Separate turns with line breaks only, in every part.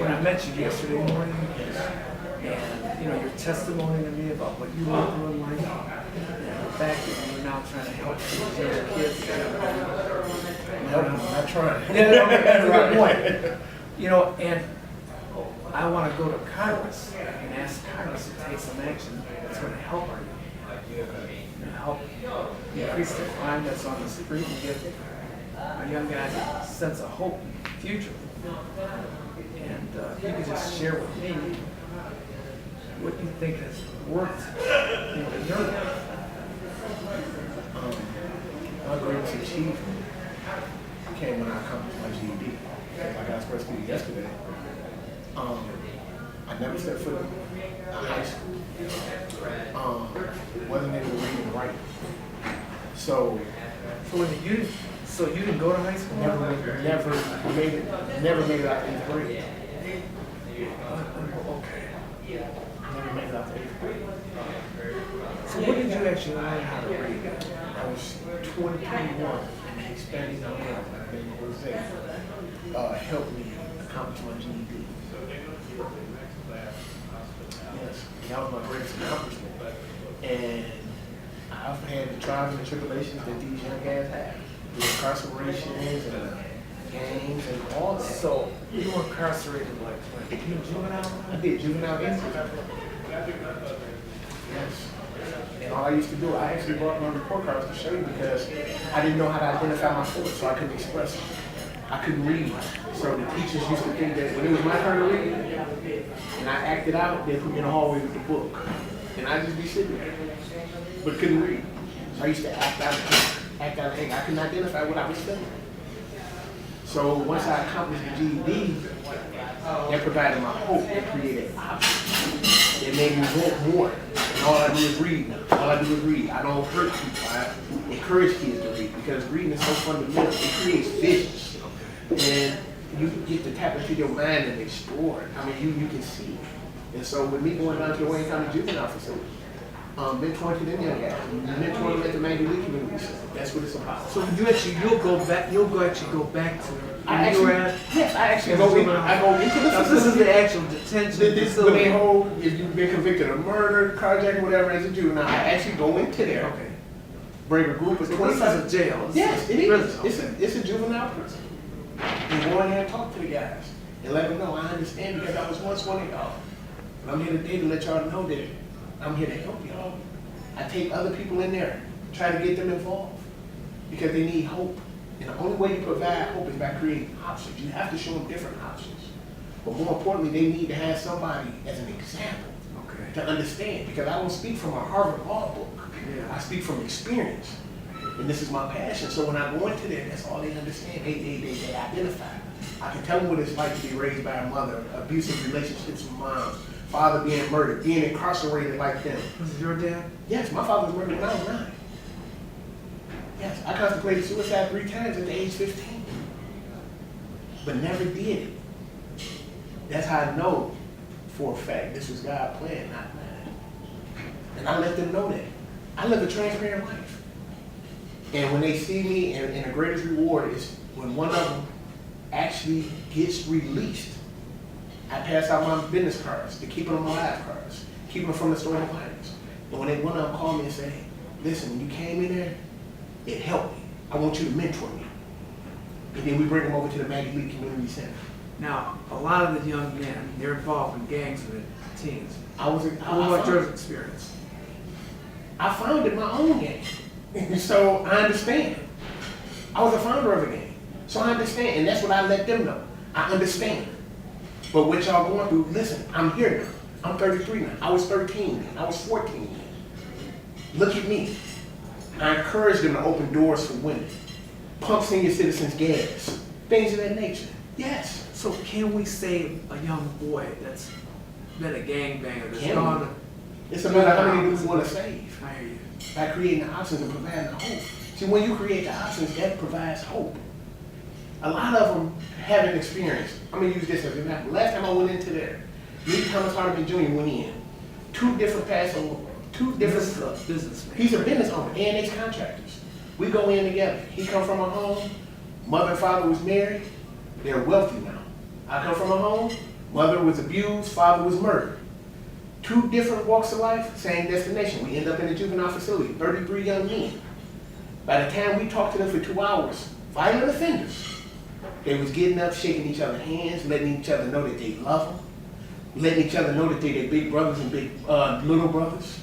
when I met you yesterday morning, and your testimony to me about what you went through in life, and the fact that you're now trying to help these young kids.
I'm not trying.
Yeah, that's a good point. And I want to go to Congress and ask Congress to take some action that's going to help our youth. Help increase the crime that's on the street and give our young guys a sense of hope and future. And you can just share with me what you think has worked in your life.
My greatest achievement came when I accomplished my GED. Like I expressed to you yesterday, I never stepped foot in high school. Wasn't able to read and write. So
you didn't go to high school?
never made it out to 8th grade.
Okay.
Never made it out to 8th grade.
So when did you actually learn how to read?
I was 21, and the Hispanic man named Jose helped me accomplish my GED. Yes, that was my greatest accomplishment. And I've had the trials and the tribulations that these young guys have. The incarcerations and gangs and all that.
So you were incarcerated like you juvenile?
I did juvenile incident. Yes. And all I used to do, I actually brought my report cards to show you because I didn't know how to identify my thoughts, so I couldn't express them. I couldn't read. So the teachers used to think that when it was my turn to read, and I acted out, they put me in the hallway with the book. And I'd just be sitting there, but couldn't read. So I used to act out of anger. I couldn't identify what I was feeling. So once I accomplished the GED, that provided my hope. It created options. It made me want more. And all I do is read now. All I do is read. I don't hurt people. I encourage kids to read because reading is so fundamental. It creates visions. And you get to tap into your mind and explore it. I mean, you can see it. And so with me going down to the Wayne County Juvenile Facility, mentoring to them young guys, mentoring them at the Maggie Lee Community Center. That's what it's about.
So you'll go back to
Yes, I actually go into the facility.
This is the actual detention
When they hold, if you've been convicted of murder, carjacking, whatever as a juvenile, I actually go into there.
Okay.
Bring a group of 25.
This is a jail.
Yes, it is.
Okay.
It's a juvenile prison. And go in there and talk to the guys and let them know I understand because I was once one of y'all. And I'm here today to let y'all know that I'm here to help y'all. I take other people in there, try to get them involved because they need hope. And the only way you provide hope is by creating options. You have to show them different options. But more importantly, they need to have somebody as an example to understand. Because I don't speak from a Harvard law book. I speak from experience. And this is my passion. So when I go into there, that's all they understand. They identify. I can tell them what it's like to be raised by a mother, abusive relationships with moms, father being murdered, being incarcerated like them.
Was it your dad?
Yes, my father was murdered when I was 9. Yes, I contemplated suicide 3 times at the age 15, but never did it. That's how I know for a fact this was God's plan, not mine. And I let them know that. I live a transparent life. And when they see me, and the greatest reward is when one of them actually gets released, I pass out my business cards, the keeping them alive cards, keeping them from the stolen violence. And when one of them call me and say, listen, when you came in there, it helped me. I want you to mentor me. And then we bring them over to the Maggie Lee Community Center.
Now, a lot of the young men, they're involved in gangs with teens.
What
was your experience?
I founded my own gang. So I understand. I was a founder of a gang. So I understand. And that's what I let them know. I understand. But what y'all going through, listen, I'm here now. I'm 33 now. I was 13 then. I was 14 then. Look at me. I encourage them to open doors for women, pump senior citizens gas, things of that nature. Yes.
So can we save a young boy that's been a gangbanger, that's gone to...
It's a matter of how many do we want to save.
I hear you.
By creating the options and providing the hope. See, when you create the options, that provides hope. A lot of them haven't experienced. I'm going to use this as an example. Last time I went into there, me, Thomas Hardeman Jr. went in. 2 different paths of 2 different
businessmen.
He's a business owner and ex-contractors. We go in together. He come from a home, mother and father was married, they're wealthy now. I come from a home, Mother was abused, father was murdered. 2 different walks of life, same destination. We end up in a juvenile facility, 33 young men. By the time we talked to them for 2 hours, violent offenders, they was getting up, shaking each other's hands, letting each other know that they love them, letting each other know that they their big brothers and big little brothers.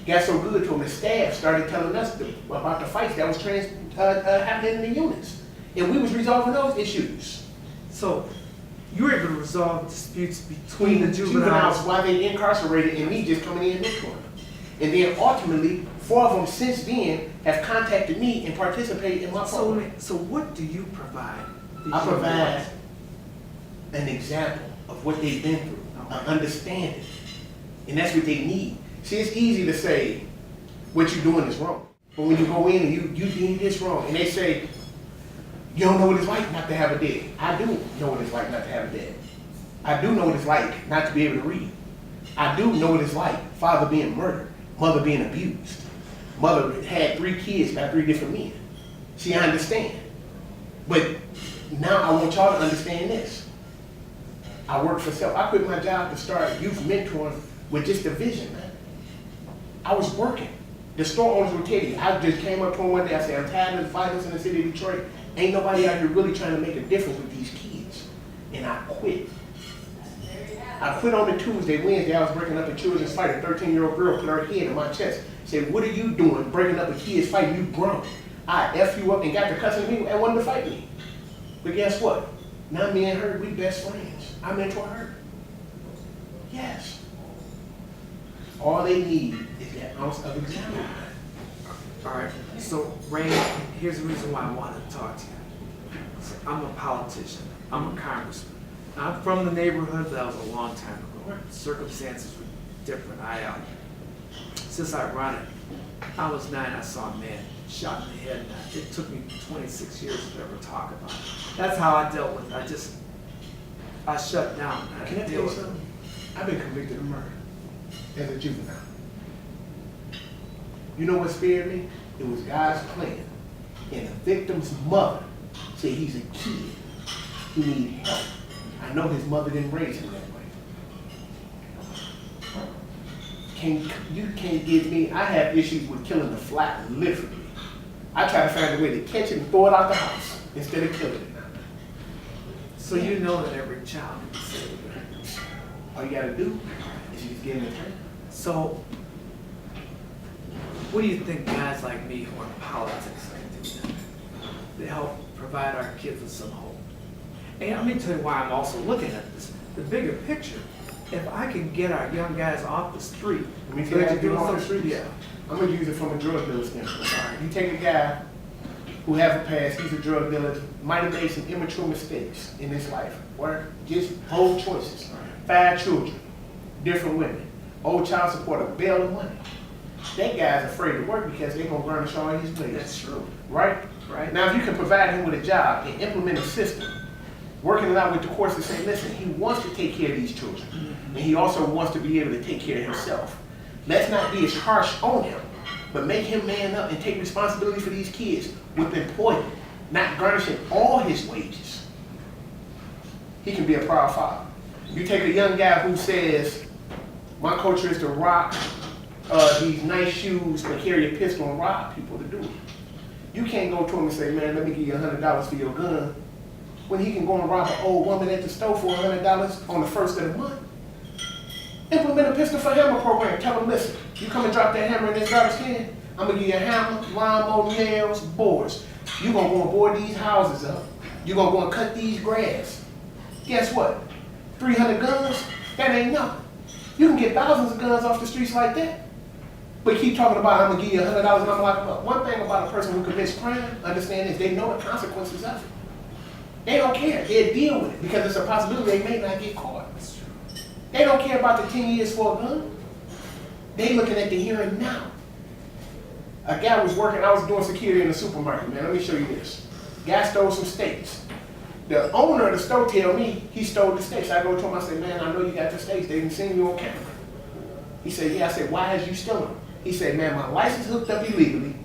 Got so good to them, the staff started telling us about the fights that was happening in the units. And we was resolving those issues.
So you were able to resolve disputes between the juveniles
while they incarcerated and me just coming in and mentoring them. And then ultimately, 4 of them since then have contacted me and participated in my program.
So what do you provide?
I provide an example of what they've been through, an understanding. And that's what they need. See, it's easy to say what you're doing is wrong. But when you go in and you deem this wrong, and they say, you don't know what it's like not to have a dad. I do know what it's like not to have a dad. I do know what it's like not to be able to read. I do know what it's like, father being murdered, mother being abused. Mother had 3 kids by 3 different men. See, I understand. But now I want y'all to understand this. I work for self. I quit my job to start youth mentoring with just a vision, man. I was working. The store owners will tell you, I just came up to them one day, I said, I'm tired of the violence in the city of Detroit. Ain't nobody out here really trying to make a difference with these kids. And I quit. I quit on the Tuesday. Wednesday, I was breaking up a children's fight. A 13-year-old girl put her head in my chest. Said, what are you doing breaking up a kid's fight? You grown. I F you up and got to cussing me and wanted to fight me. But guess what? Now me and her, we best friends. I mentor her. Yes. All they need is that ounce of example.
All right, so Ray, here's the reason why I wanted to talk to you. So I'm a politician, I'm a congressman. I'm from the neighborhood, that was a long time ago. Circumstances were different. Since I run it, I was 9, I saw a man shot in the head, and it took me 26 years to ever talk about it. That's how I dealt with it. I shut down.
Can I tell you something? I've been convicted of murder as a juvenile. You know what scared me? It was God's plan. And the victim's mother said he's a kid. He needs help. I know his mother didn't raise him that way. You can't give me, I have issues with killing the fly, literally. I try to find a way to catch it and throw it out the house instead of killing it.
So you know that every child is saved.
All you gotta do is you just give them a turn.
So, what do you think guys like me who are in politics can do to help provide our kids with some hope? And let me tell you why I'm also looking at this. The bigger picture, if I can get our young guys off the street.
Let me tell you how to get off the street.
Yeah.
I'm gonna use it from a drug dealer standpoint. You take a guy who has a past, he's a drug dealer, might have made some immature mistakes in his life, or just bold choices. 5 children, different women, old child support, a bail of money. That guy's afraid to work because they're gonna garnish all his wages.
That's true.
Right?
Right.
Now, if you can provide him with a job and implement a system, working it out with the courts to say, listen, he wants to take care of these children, and he also wants to be able to take care of himself. Let's not be as harsh on him, but make him man up and take responsibility for these kids with employment, not garnishing all his wages. He can be a proud father. You take a young guy who says, my culture is to rock these nice shoes, but carry a pistol and rob people to do it. You can't go to him and say, man, let me give you $100 for your gun, when he can go and rob an old woman at the store for $100 on the first of the month. Implement a pistol for hammer program. Tell him, listen, you come and drop that hammer in this garbage can, I'm gonna give you a hammer, lawnmower, nails, boards. You're gonna go and board these houses up. You're gonna go and cut these grass. Guess what? 300 guns? That ain't nothing. You can get thousands of guns off the streets like that. But keep talking about, I'm gonna give you $100 and I'm gonna lock them up. One thing about a person who commits crime, understand is they know the consequences of it. They don't care. They deal with it because it's a possibility they may not get caught. They don't care about the 10 years for a gun. They looking at the here and now. A guy was working, I was doing security in the supermarket, man. Let me show you this. Guy stole some steaks. The owner of the store tell me he stole the steaks. I go to him, I say, man, I know you got the steaks. They didn't see you on camera. He said, yeah. I said, why has you stolen them? He said, man, my license hooked up illegally.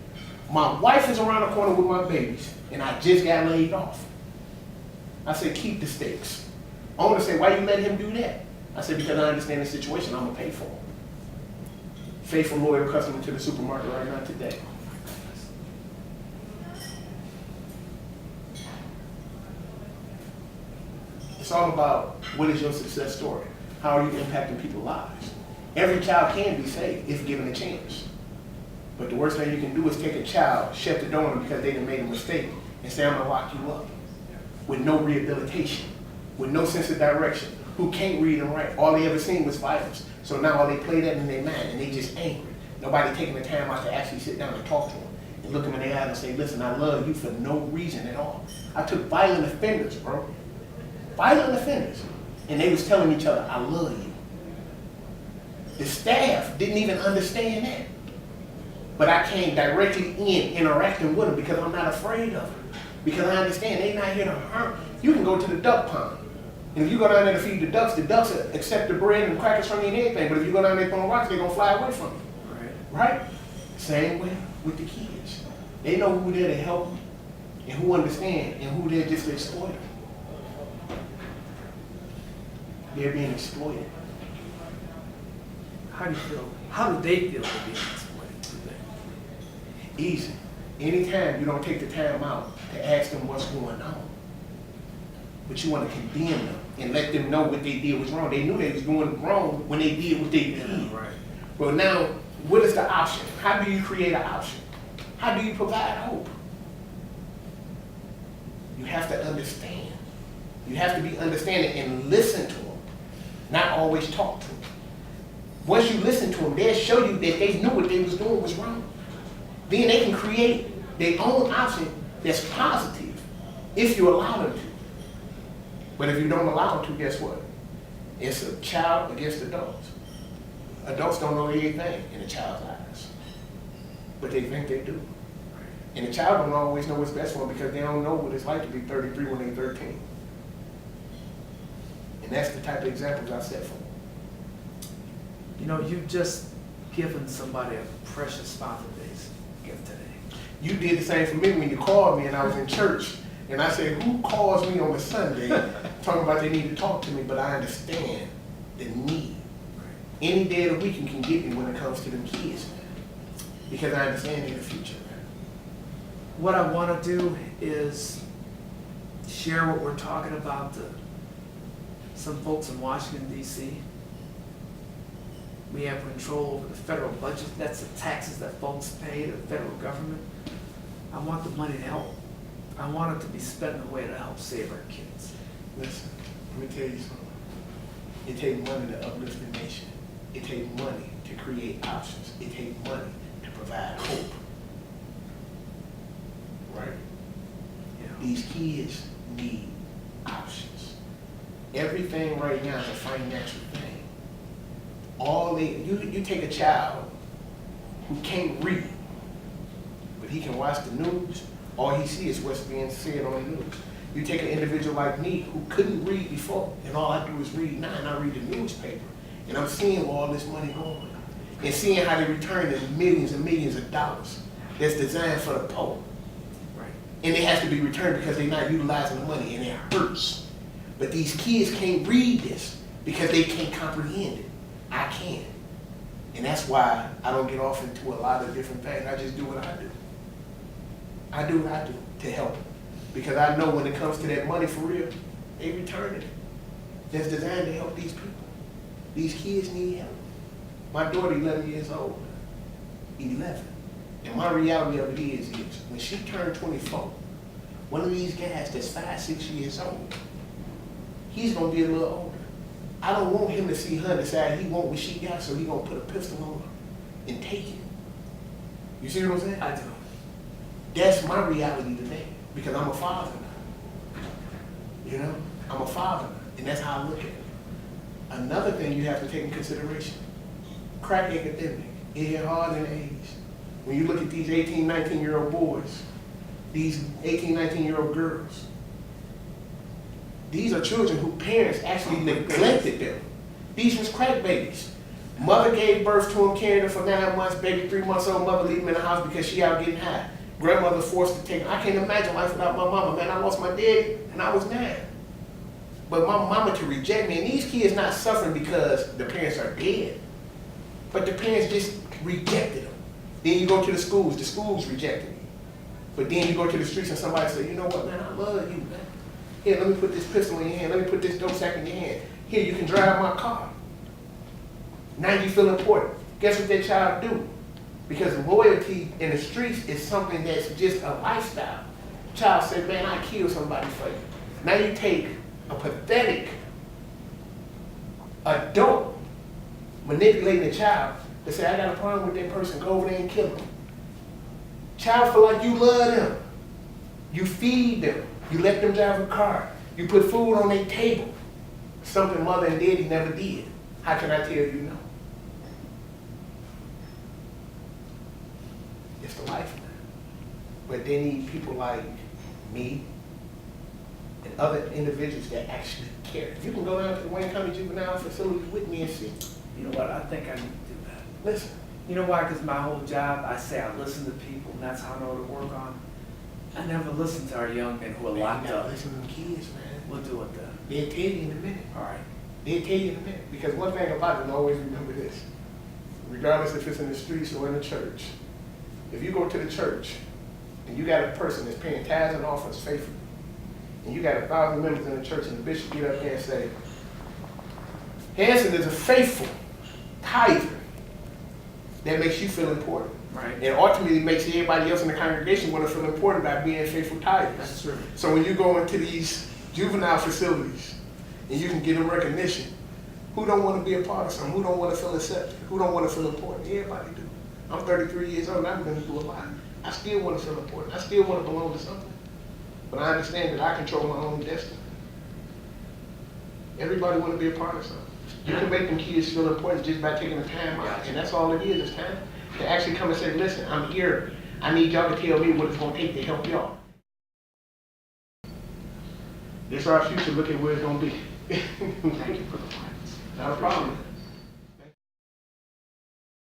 My wife is around the corner with my babies, and I just got laid off. I said, keep the steaks. Owner said, why you let him do that? I said, because I understand the situation, I'm gonna pay for him. Faithful, loyal customer to the supermarket right now today. It's all about what is your success story? How are you impacting people's lives? Every child can be saved if given a chance. But the worst thing you can do is take a child, shut the door on them because they done made a mistake, and say, I'm gonna lock you up. With no rehabilitation, with no sense of direction, who can't read and write. All they ever seen was violence. So now all they play that in their mind, and they just angry. Nobody taking the time out to actually sit down and talk to them, and look them in their eyes and say, listen, I love you for no reason at all. I took violent offenders, bro. Violent offenders. And they was telling each other, I love you. The staff didn't even understand that. But I came directly in, interacting with them because I'm not afraid of them. Because I understand they're not here to harm. You can go to the duck pond. And if you go down there to feed the ducks accept the bread and crackers from you and everything. But if you go down there throwing rocks, they're going to fly away from you. Right? Same way with the kids. They know who there to help them, and who understand, and who there just to exploit them. They're being exploited.
How do you feel? How do they feel they're being exploited today?
Easy. Anytime you don't take the time out to ask them what's going on, but you want to condemn them and let them know what they did was wrong. They knew they was doing wrong when they did what they did.
Yeah, right.
Well, now, what is the option? How do you create an option? How do you provide hope? You have to understand. You have to be understanding and listen to them, not always talk to them. Once you listen to them, they'll show you that they knew what they was doing was wrong. Then they can create their own option that's positive if you allow them to. But if you don't allow them to, guess what? It's a child against adults. Adults don't know anything in a child's eyes, but they think they do. And the child don't always know what's best for them because they don't know what it's like to be 33 when they're 13. And that's the type of examples I set for them.
You know, you've just given somebody a precious Father's Day gift today.
You did the same for me when you called me and I was in church. And I said, who calls me on a Sunday talking about they need to talk to me, but I understand the need. Any day of the week you can get me when it comes to them kids, man. Because I understand in the future, man.
What I want to do is share what we're talking about to some folks in Washington, D.C. We have control over the federal budget. That's the taxes that folks pay to the federal government. I want the money to help. I want it to be spent in a way to help save our kids.
Listen, let me tell you something. It takes money to uplift the nation. It takes money to create options. It takes money to provide hope. Right?
Yeah.
These kids need options. Everything right now is a financial thing. You take a child who can't read, but he can watch the news. All he sees is what's being said on the news. You take an individual like me who couldn't read before, and all I do is read now, and I read the newspaper. And I'm seeing where all this money going. And seeing how they return the millions and millions of dollars that's designed for the poor.
Right.
And it has to be returned because they're not utilizing the money, and it hurts. But these kids can't read this because they can't comprehend it. I can. And that's why I don't get off into a lot of different things. I just do what I do. I do what I do to help them. Because I know when it comes to that money for real, they return it. That's designed to help these people. These kids need help. My daughter, 11 years old, 11. And my reality of it is when she turned 24, one of these guys that's 5, 6 years old, he's gonna be a little older. I don't want him to see her and decide he want what she got, so he gonna put a pistol on her and take it. You see what I'm saying?
I do.
That's my reality today, because I'm a father now. You know, I'm a father now, and that's how I look at it. Another thing you have to take in consideration, crack epidemic, it hit hard in the 80s. When you look at these 18, 19-year-old boys, these 18, 19-year-old girls, these are children whose parents actually neglected them. These was crack babies. Mother gave birth to them, carried them for 9 months, baby 3 months old, mother leave them in the house because she out getting high. Grandmother forced to take them. I can't imagine life without my mama, man. I lost my daddy and I was 9. But my mama to reject me, and these kids not suffering because the parents are dead, but the parents just rejected them. Then you go to the schools rejected me. But then you go to the streets and somebody say, you know what, man, I love you, man. Here, let me put this pistol in your hand. Let me put this dope sack in your hand. Here, you can drive my car. Now you feel important. Guess what that child do? Because loyalty in the streets is something that's just a lifestyle. Child say, man, I killed somebody for you. Now you take a pathetic adult manipulating a child to say, I got a problem with that person, go over there and kill them. Child feel like you love them. You feed them. You let them drive a car. You put food on their table. Something mother and daddy never did. How can I tell you no? It's the life, man. But they need people like me and other individuals that actually care. You can go down to the Wayne County Juvenile Facility with me and see.
You know what, I think I need to do that.
Listen.
You know why? Because my whole job, I say I listen to people, and that's how I know to work on. I never listen to our young men who are locked up.
Listen to them kids, man.
We'll do it then.
They'll tell you in a minute.
All right.
They'll tell you in a minute. Because one thing about it, always remember this. Regardless if it's in the streets or in the church, if you go to the church and you got a person that's paying tithes and offerings faithfully, and you got 1,000 members in the church and the bishop get up there and say, Hansen is a faithful tither, that makes you feel important.
Right.
And ultimately makes everybody else in the congregation want to feel important by being faithful tithers.
That's true.
So when you go into these juvenile facilities and you can get them recognition, who don't want to be a part of something? Who don't want to feel accepted? Who don't want to feel important? Everybody do. I'm 33 years old and I've been through a lot. I still want to feel important. I still want to belong to something. But I understand that I control my own destiny. Everybody want to be a part of something. You can make them kids feel important just by taking the time out. And that's all it is time. To actually come and say, listen, I'm here. I need y'all to tell me what it's going to take to help y'all. This is our future. Look at where it's going to be.
Thank you for the points.
Not a problem.